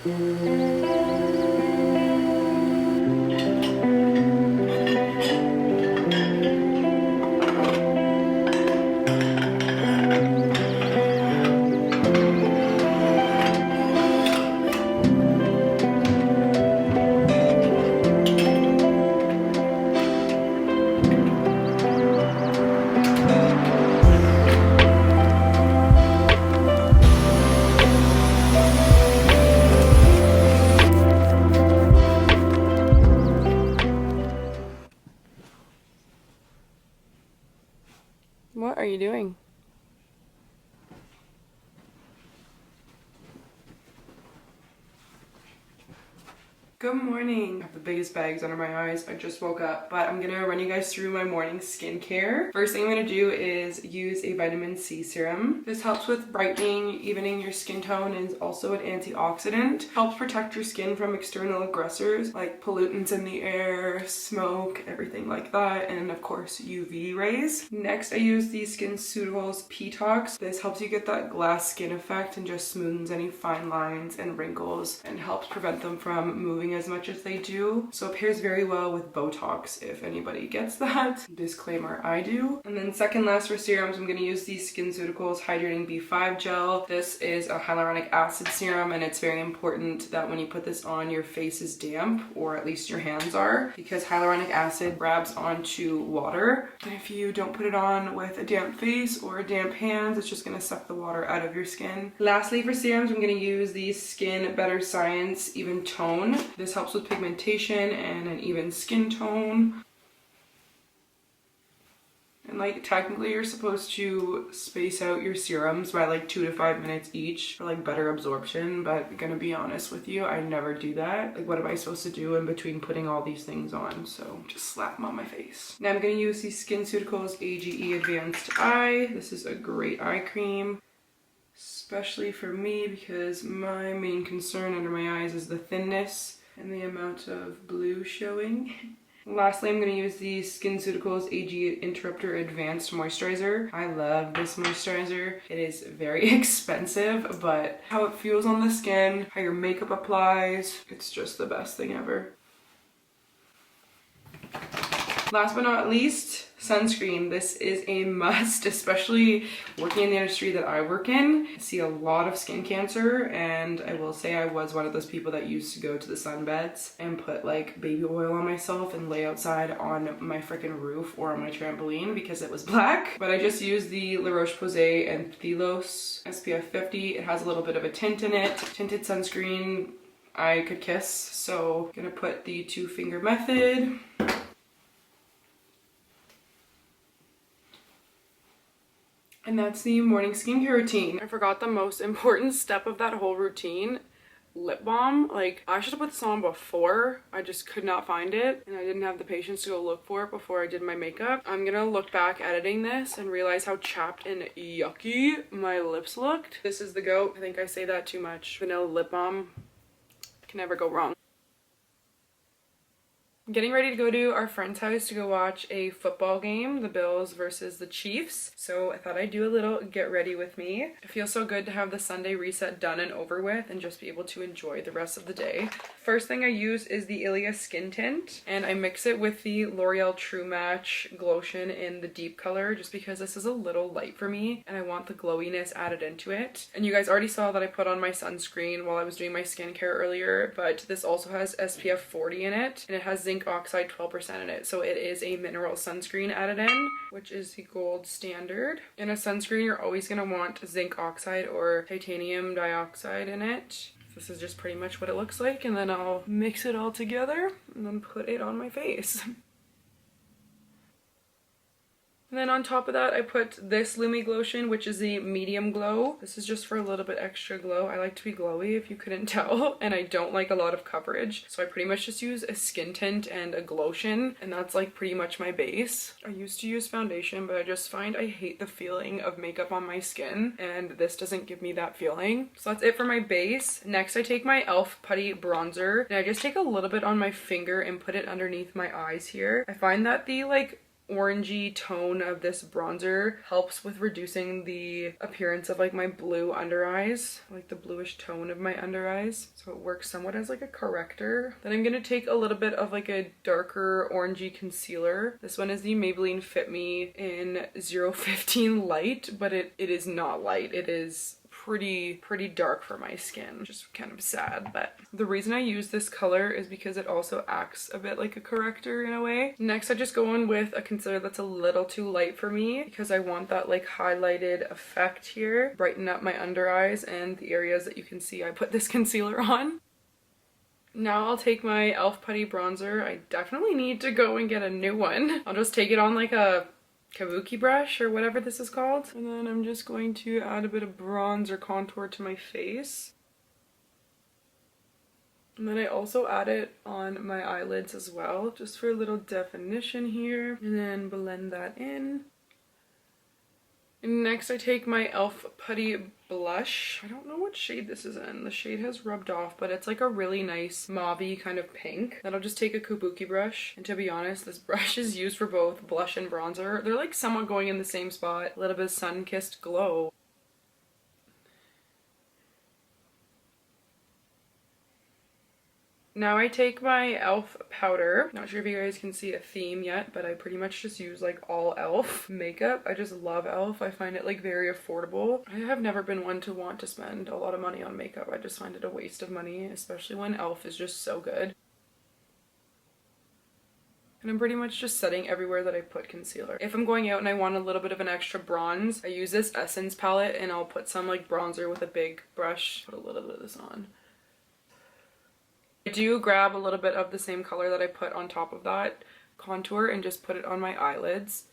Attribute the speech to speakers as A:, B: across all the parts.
A: What are you doing? Good morning. I have the biggest bags under my eyes. I just woke up, but I'm gonna run you guys through my morning skincare. First thing I'm gonna do is use a vitamin C serum. This helps with brightening, evening your skin tone, and is also an antioxidant. Helps protect your skin from external aggressors like pollutants in the air, smoke, everything like that, and of course UV rays. Next, I use the SkinCeuticals PTIOX. This helps you get that glass skin effect and just smooths any fine lines and wrinkles and helps prevent them from moving as much as they do. So it pairs very well with Botox if anybody gets that. Disclaimer, I do. And then second last for serums, I'm gonna use the SkinCeuticals Hydrating B5 Gel. This is a hyaluronic acid serum, and it's very important that when you put this on, your face is damp, or at least your hands are, because hyaluronic acid grabs onto water. And if you don't put it on with a damp face or damp hands, it's just gonna suck the water out of your skin. Lastly, for serums, I'm gonna use the SkinBetter Science EvenTone. This helps with pigmentation and an even skin tone. And like technically you're supposed to space out your serums by like 2 to 5 minutes each for like better absorption, but I'm gonna be honest with you, I never do that. Like what am I supposed to do in between putting all these things on? So just slap them on my face. Now I'm gonna use the SkinCeuticals A.G.E Advanced Eye. This is a great eye cream, especially for me because my main concern under my eyes is the thinness and the amount of blue showing. Lastly, I'm going to use the SkinCeuticals A.G.E Interrupter Advanced Moisturizer. I love this moisturizer. It is very expensive, but how it feels on the skin, how your makeup applies, it's just the best thing ever. Last but not least, sunscreen. This is a must, especially working in the industry that I work in. I see a lot of skin cancer, and I will say I was one of those people that used to go to the sunbeds and put like baby oil on myself and lay outside on my freaking roof or on my trampoline because it was black. But I just used the La Roche-Posay and Thelos SPF 50. It has a little bit of a tint in it. Tinted sunscreen I could kiss, so I'm gonna put the 2-finger method. And that's the morning skincare routine. I forgot the most important step of that whole routine, lip balm. Like, I should have put this on before. I just could not find it, and I didn't have the patience to go look for it before I did my makeup. I'm gonna look back editing this and realize how chapped and yucky my lips looked. This is the GOAT. I think I say that too much. Vanilla lip balm can never go wrong. Getting ready to go to our friend's house to go watch a football game, the Bills versus the Chiefs. So I thought I'd do a little get ready with me. It feels so good to have the Sunday reset done and over with and just be able to enjoy the rest of the day. First thing I use is the Ilia Skin Tint, and I mix it with the L'Oreal True Match Glotion in the deep color just because this is a little light for me and I want the glowiness added into it. And you guys already saw that I put on my sunscreen while I was doing my skincare earlier, but this also has SPF 40 in it, and it has zinc oxide 12% in it, so it is a mineral sunscreen added in, which is the gold standard. In a sunscreen, you're always going to want zinc oxide or titanium dioxide in it. This is just pretty much what it looks like, and then I'll mix it all together and then put it on my face. And then on top of that, I put this Lumi Glotion, which is the medium glow. This is just for a little bit extra glow. I like to be glowy, if you couldn't tell, and I don't like a lot of coverage. So I pretty much just use a skin tint and a glotion, and that's like pretty much my base. I used to use foundation, but I just find I hate the feeling of makeup on my skin, and this doesn't give me that feeling. So that's it for my base. Next, I take my e.l.f. Putty Bronzer, and I just take a little bit on my finger and put it underneath my eyes here. I find that the orangey tone of this bronzer helps with reducing the appearance of like my blue under eyes, like the bluish tone of my under eyes. So it works somewhat as like a corrector. Then I'm gonna take a little bit of like a darker orangey concealer. This one is the Maybelline Fit Me in 015 Light, but it is not light. It is pretty dark for my skin, which is kind of sad. But the reason I use this color is because it also acts a bit like a corrector in a way. Next, I just go in with a concealer that's a little too light for me because I want that like highlighted effect here, brighten up my under eyes and the areas that you can see I put this concealer on. Now I'll take my e.l.f. Putty bronzer. I definitely need to go and get a new one. I'll just take it on like a kabuki brush or whatever this is called, and then I'm just going to add a bit of bronze or contour to my face, and then I also add it on my eyelids as well, just for a little definition here, and then blend that in. And next I take my e.l.f. Putty blush. I don't know what shade this is in. The shade has rubbed off, but it's like a really nice mauve-y kind of pink. Then I'll just take a kabuki brush, and to be honest, this brush is used for both blush and bronzer. They're like somewhat going in the same spot. A little bit of sun-kissed glow. Now I take my e.l.f. powder. Not sure if you guys can see a theme yet, but I pretty much just use like all e.l.f. makeup. I just love e.l.f. I find it like very affordable. I have never been one to want to spend a lot of money on makeup. I just find it a waste of money, especially when e.l.f. is just so good. And I'm pretty much just setting everywhere that I put concealer. If I'm going out and I want a little bit of an extra bronze, I use this Essence palette and I'll put some like bronzer with a big brush. Put a little bit of this on. I do grab a little bit of the same color that I put on top of that contour and just put it on my eyelids.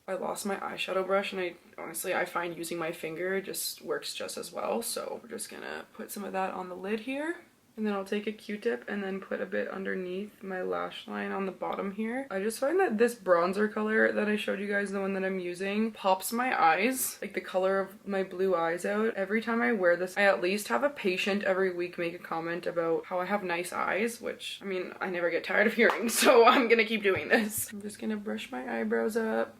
A: I lost my eyeshadow brush, and honestly I find using my finger just works just as well. So we're just gonna put some of that on the lid here. And then I'll take a Q-tip and then put a bit underneath my lash line on the bottom here. I just find that this bronzer color that I showed you guys, the one that I'm using, pops my eyes, like the color of my blue eyes out. Every time I wear this, I at least have a patient every week make a comment about how I have nice eyes, which, I mean, I never get tired of hearing, so I'm gonna keep doing this. I'm just gonna brush my eyebrows up.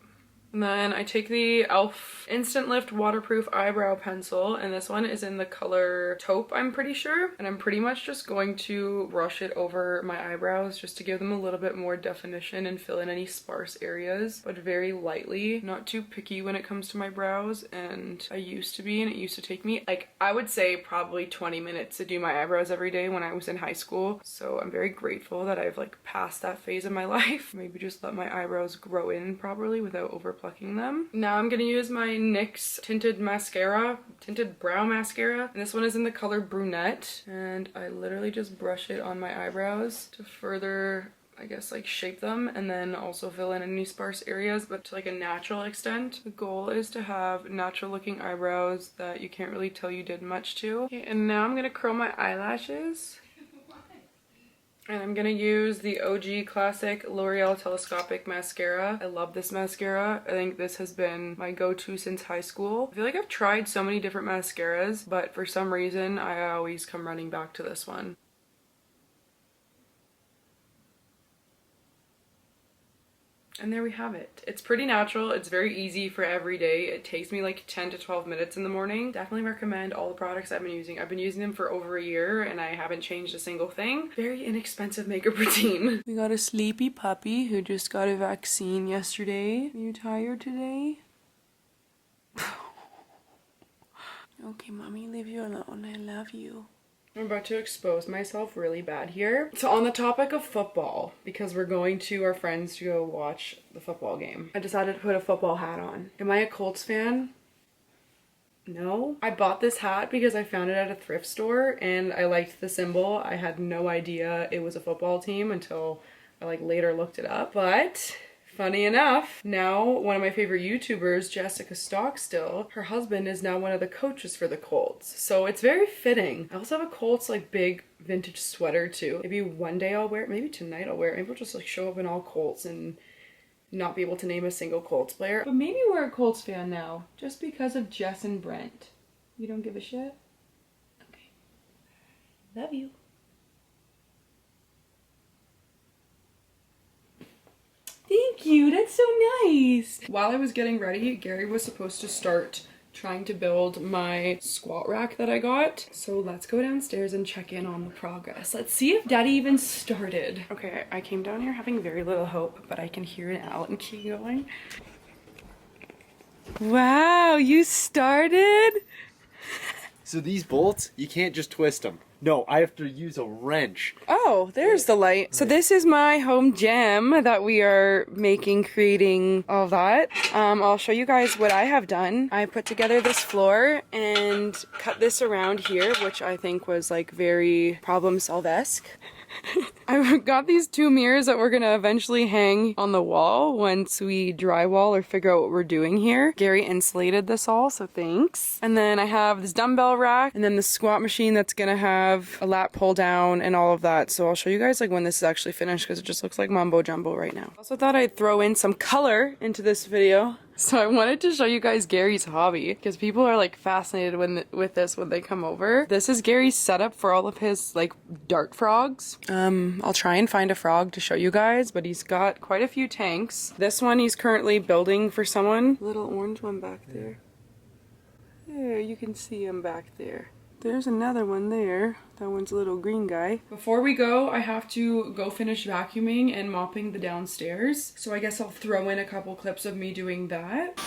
A: And then I take the e.l.f. Instant Lift Waterproof Eyebrow Pencil, and this one is in the color Taupe, I'm pretty sure. And I'm pretty much just going to brush it over my eyebrows just to give them a little bit more definition and fill in any sparse areas, but very lightly. Not too picky when it comes to my brows, and I used to be, and it used to take me, like, I would say probably 20 minutes to do my eyebrows every day when I was in high school. So I'm very grateful that I've like passed that phase of my life. Maybe just let my eyebrows grow in properly without over plucking them. Now I'm gonna use my NYX tinted brow mascara, and this one is in the color Brunette, and I literally just brush it on my eyebrows to further, I guess, like shape them, and then also fill in any sparse areas, but to like a natural extent. The goal is to have natural looking eyebrows that you can't really tell you did much to. Okay, and now I'm gonna curl my eyelashes. And I'm gonna use the A.G.E Classic L'Oreal Telescopic Mascara. I love this mascara. I think this has been my go-to since high school. I feel like I've tried so many different mascaras, but for some reason I always come running back to this one. And there we have it. It's pretty natural. It's very easy for every day. It takes me like 10 to 12 minutes in the morning. Definitely recommend all the products I've been using. I've been using them for over a year and I haven't changed a single thing. Very inexpensive makeup routine. We got a sleepy puppy who just got a vaccine yesterday. Are you tired today? Okay, mommy, leave you alone. I love you. I'm about to expose myself really bad here. So on the topic of football, because we're going to our friends to go watch the football game, I decided to put a football hat on. Am I a Colts fan? No. I bought this hat because I found it at a thrift store and I liked the symbol. I had no idea it was a football team until I like later looked it up. But funny enough, now one of my favorite YouTubers, Jessica Stockstill, her husband is now one of the coaches for the Colts. So it's very fitting. I also have a Colts like big vintage sweater too. Maybe one day I'll wear it, maybe tonight I'll wear it. Maybe I'll just like show up in all Colts and not be able to name a single Colts player. But maybe we're a Colts fan now, just because of Jess and Brent. You don't give a shit? Okay. Love you. Thank you. That's so nice. While I was getting ready, Gary was supposed to start trying to build my squat rack that I got. So let's go downstairs and check in on the progress. Let's see if Daddy even started. Okay, I came down here having very little hope, but I can hear it out and keep going. Wow, you started?
B: So these bolts, you can't just twist them. No, I have to use a wrench.
A: Oh, there's the light. So this is my home gym that we are making, creating all that. I'll show you guys what I have done. I put together this floor and cut this around here, which I think was like very problem solve-esque. I got these two mirrors that we're gonna eventually hang on the wall once we drywall or figure out what we're doing here. Gary insulated this all, so thanks. And then I have this dumbbell rack and then the squat machine that's gonna have a lat pull down and all of that. So I'll show you guys like when this is actually finished because it just looks like mumbo jumbo right now. Also thought I'd throw in some color into this video. So I wanted to show you guys Gary's hobby because people are like fascinated with this when they come over. This is Gary's setup for all of his like dart frogs. I'll try and find a frog to show you guys, but he's got quite a few tanks. This one he's currently building for someone. Little orange one back there. There, you can see him back there. There's another one there. That one's a little green guy. Before we go, I have to go finish vacuuming and mopping the downstairs. So I guess I'll throw in a couple clips of me doing that.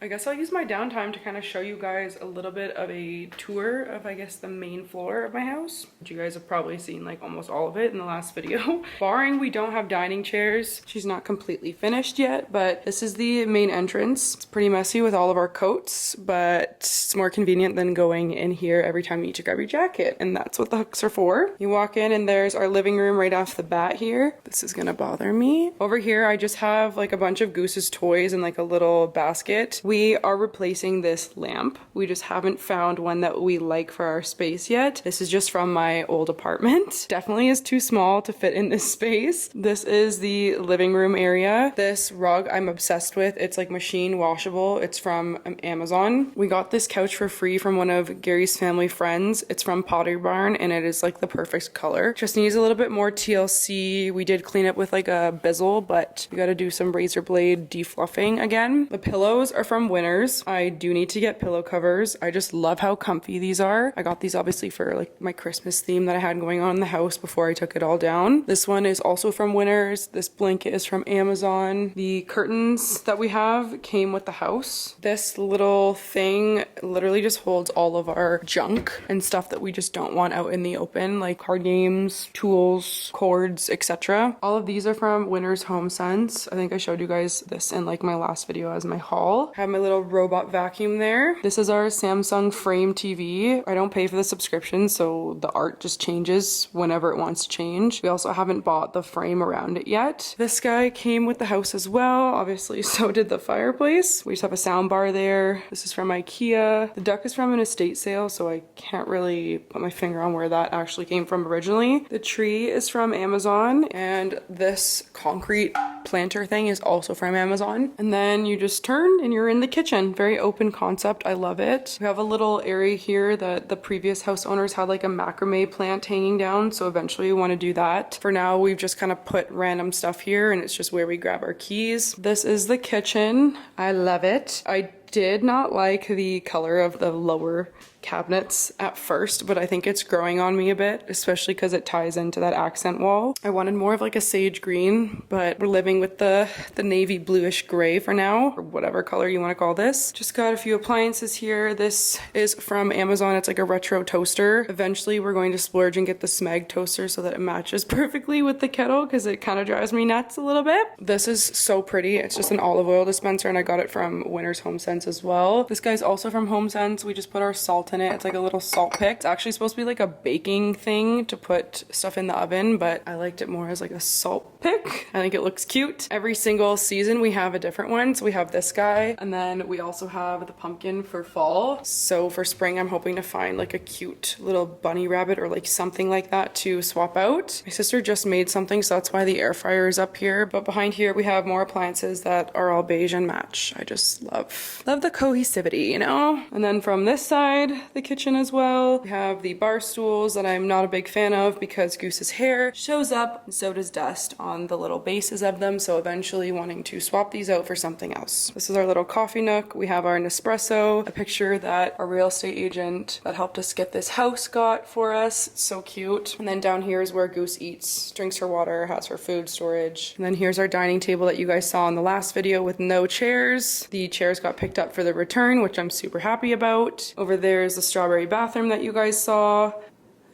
A: I guess I'll use my downtime to kind of show you guys a little bit of a tour of, I guess, the main floor of my house. You guys have probably seen like almost all of it in the last video. Barring we don't have dining chairs. She's not completely finished yet, but this is the main entrance. It's pretty messy with all of our coats, but it's more convenient than going in here every time you need to grab your jacket. And that's what the hooks are for. You walk in and there's our living room right off the bat here. This is gonna bother me. Over here, I just have like a bunch of Goose's toys and like a little basket. We are replacing this lamp. We just haven't found one that we like for our space yet. This is just from my old apartment. Definitely is too small to fit in this space. This is the living room area. This rug I'm obsessed with. It's like machine washable. It's from Amazon. We got this couch for free from one of Gary's family friends. It's from Pottery Barn and it is like the perfect color. Just needs a little bit more TLC. We did clean it with like a bizzle, but we got to do some razor blade defluffing again. The pillows are from Winners. I do need to get pillow covers. I just love how comfy these are. I got these obviously for like my Christmas theme that I had going on in the house before I took it all down. This one is also from Winners. This blanket is from Amazon. The curtains that we have came with the house. This little thing literally just holds all of our junk and stuff that we just don't want out in the open, like card games, tools, cords, etc. All of these are from Winners Home Sense. I think I showed you guys this in like my last video as my haul. I have my little robot vacuum there. This is our Samsung Frame TV. I don't pay for the subscription, so the art just changes whenever it wants to change. We also haven't bought the frame around it yet. This guy came with the house as well. Obviously, so did the fireplace. We just have a sound bar there. This is from IKEA. The duck is from an estate sale, so I can't really put my finger on where that actually came from originally. The tree is from Amazon, and this concrete planter thing is also from Amazon. And then you just turn and you're in the kitchen. Very open concept. I love it. We have a little area here that the previous house owners had like a macrame plant hanging down, so eventually we want to do that. For now, we've just kind of put random stuff here and it's just where we grab our keys. This is the kitchen. I love it. I did not like the color of the lower cabinets at first, but I think it's growing on me a bit, especially because it ties into that accent wall. I wanted more of like a sage green, but we're living with the navy bluish gray for now, or whatever color you want to call this. Just got a few appliances here. This is from Amazon. It's like a retro toaster. Eventually we're going to splurge and get the Smeg toaster so that it matches perfectly with the kettle because it kind of drives me nuts a little bit. This is so pretty. It's just an olive oil dispenser and I got it from Winners Home Sense as well. This guy's also from Home Sense. We just put our salt in it. It's like a little salt pick. It's actually supposed to be like a baking thing to put stuff in the oven, but I liked it more as like a salt pick. I think it looks cute. Every single season we have a different one. So we have this guy and then we also have the pumpkin for fall. So for spring I'm hoping to find like a cute little bunny rabbit or like something like that to swap out. My sister just made something, so that's why the air fryer is up here. But behind here we have more appliances that are all beige and match. I just love love the cohesivity, you know? And then from this side, the kitchen as well, we have the bar stools that I'm not a big fan of because Goose's hair shows up and so does dust on the little bases of them, so eventually wanting to swap these out for something else. This is our little coffee nook. We have our Nespresso, a picture that our real estate agent that helped us get this house got for us. It's so cute. And then down here is where Goose eats, drinks her water, has her food storage. And then here's our dining table that you guys saw in the last video with no chairs. The chairs got picked up for the return, which I'm super happy about. Over there is the strawberry bathroom that you guys saw.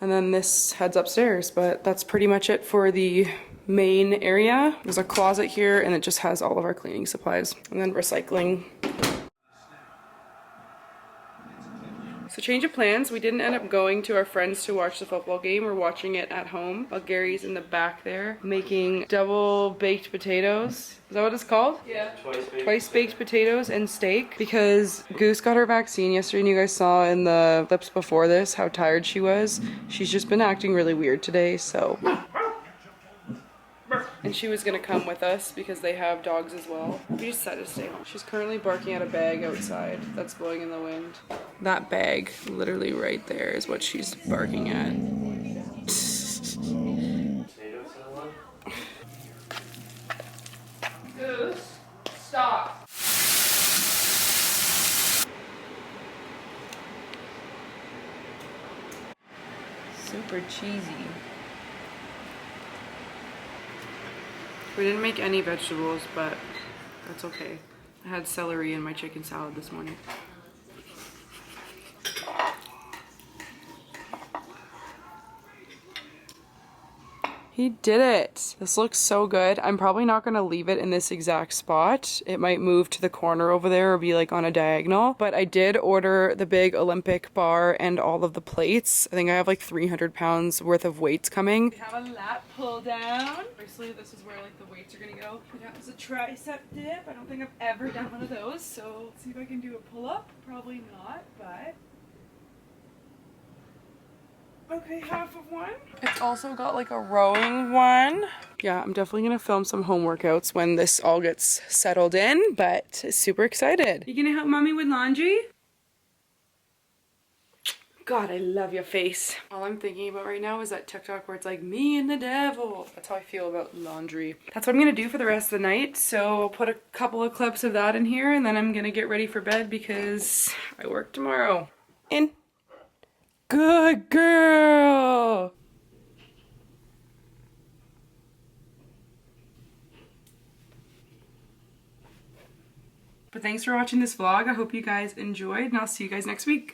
A: And then this heads upstairs, but that's pretty much it for the main area. There's a closet here and it just has all of our cleaning supplies. And then recycling. So change of plans, we didn't end up going to our friends to watch the football game. We're watching it at home while Gary's in the back there making double baked potatoes. Is that what it's called?
C: Yeah.
A: Twice baked potatoes and steak, because Goose got her vaccine yesterday and you guys saw in the clips before this how tired she was. She's just been acting really weird today, so. And she was gonna come with us because they have dogs as well. We just decided to stay home. She's currently barking at a bag outside that's blowing in the wind. That bag, literally right there, is what she's barking at. Goose, stop. Super cheesy. We didn't make any vegetables, but that's okay. I had celery in my chicken salad this morning. He did it. This looks so good. I'm probably not going to leave it in this exact spot. It might move to the corner over there or be like on a diagonal. But I did order the big Olympic bar and all of the plates. I think I have like 300 pounds worth of weights coming. We have a lat pull down. Obviously this is where like the weights are going to go. That was a tricep dip. I don't think I've ever done one of those. So let's see if I can do a pull up. Probably not, but... Okay, half of one. It's also got like a rowing one. Yeah, I'm definitely gonna film some home workouts when this all gets settled in, but super excited. You gonna help mommy with laundry? God, I love your face. All I'm thinking about right now is that TikTok where it's like, me and the devil. That's how I feel about laundry. That's what I'm gonna do for the rest of the night. So I'll put a couple of clips of that in here and then I'm gonna get ready for bed because I work tomorrow. In. Good girl! But thanks for watching this vlog. I hope you guys enjoyed and I'll see you guys next week.